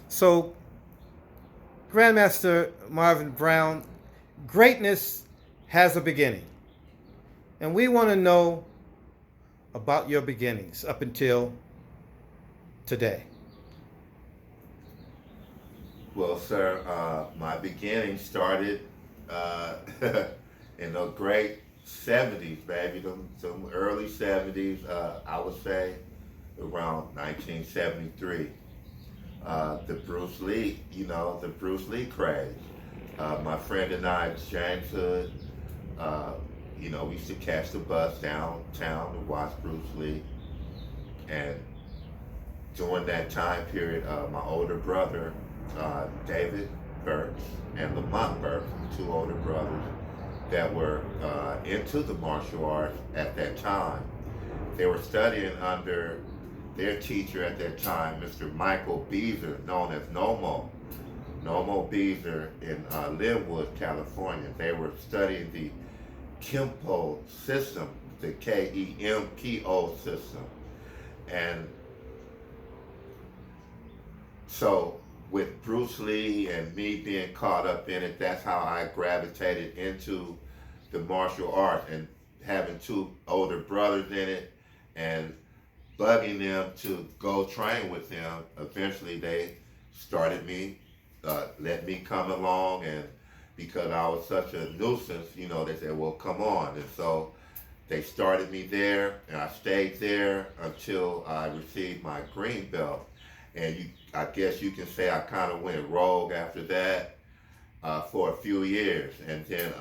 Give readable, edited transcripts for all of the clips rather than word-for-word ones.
So, Grandmaster Marvin Brown, greatness has a beginning. And we want to know about your beginnings up until today. Well, sir, my beginning started in the great 70s, baby, some early 70s, I would say around 1973. The Bruce Lee craze. My friend and I, James Hood, uh, we used to catch the bus downtown to watch Bruce Lee. And during that time period, my older brother, David Burks, and Lamont Burks, the two older brothers that were into the martial arts at that time, they were studying under their teacher at that time, Mr. Michael Beezer, known as Nomo Beezer in Linwood, California. They were studying the Kempo system, the KEMPO system. And so with Bruce Lee and me being caught up in it, that's how I gravitated into the martial arts, and having two older brothers in it and bugging them to go train with them. Eventually they started me, let me come along, and because I was such a nuisance, they said, well, come on. And so they started me there, and I stayed there until I received my green belt. And I guess you can say I kind of went rogue after that for a few years. And then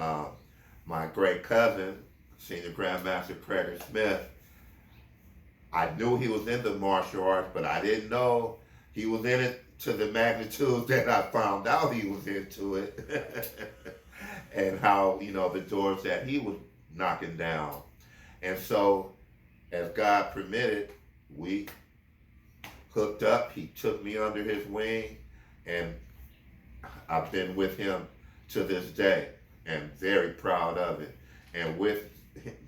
my great cousin, Senior Grandmaster Craig Smith, I knew he was in the martial arts, but I didn't know he was in it to the magnitude that I found out he was into it. And how, the doors that he was knocking down. And so, as God permitted, we hooked up. He took me under his wing, and I've been with him to this day, and very proud of it. And with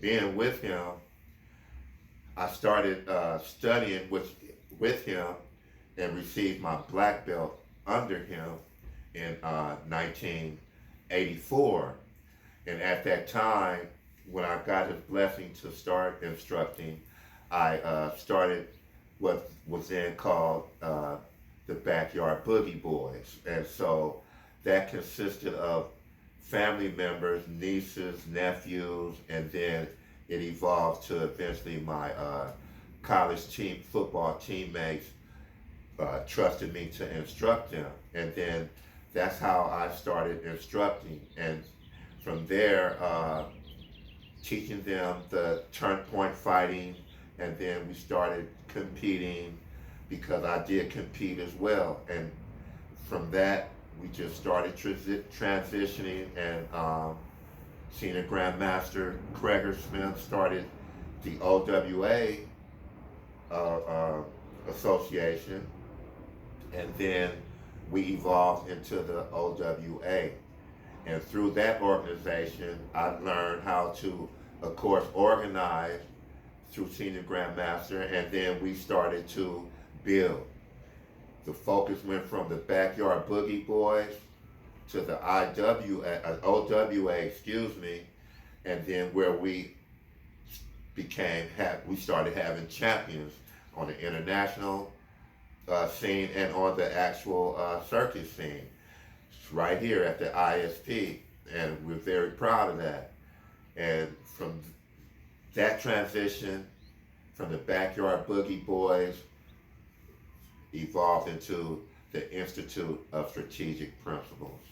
being with him, I started studying with him and received my black belt under him in 1984. And at that time, when I got his blessing to start instructing, I started what was then called the Backyard Boogie Boys. And so that consisted of family members, nieces, nephews, and then it evolved to eventually my college team, football teammates trusted me to instruct them. And then that's how I started instructing. And from there, teaching them the turn point fighting, and then we started competing because I did compete as well. And from that, we just started transitioning, and Senior Grandmaster Craig Smith started the OWA uh, uh, association, and then we evolved into the OWA. And through that organization, I learned how to, of course, organize through Senior Grandmaster, and then we started to build. The focus went from the Backyard Boogie Boys to the OWA, excuse me, and then where we we started having champions on the international scene and on the actual circuit scene. It's right here at the ISP, and we're very proud of that. And from that transition, from the Backyard Boogie Boys, evolved into the Institute of Strategic Principles.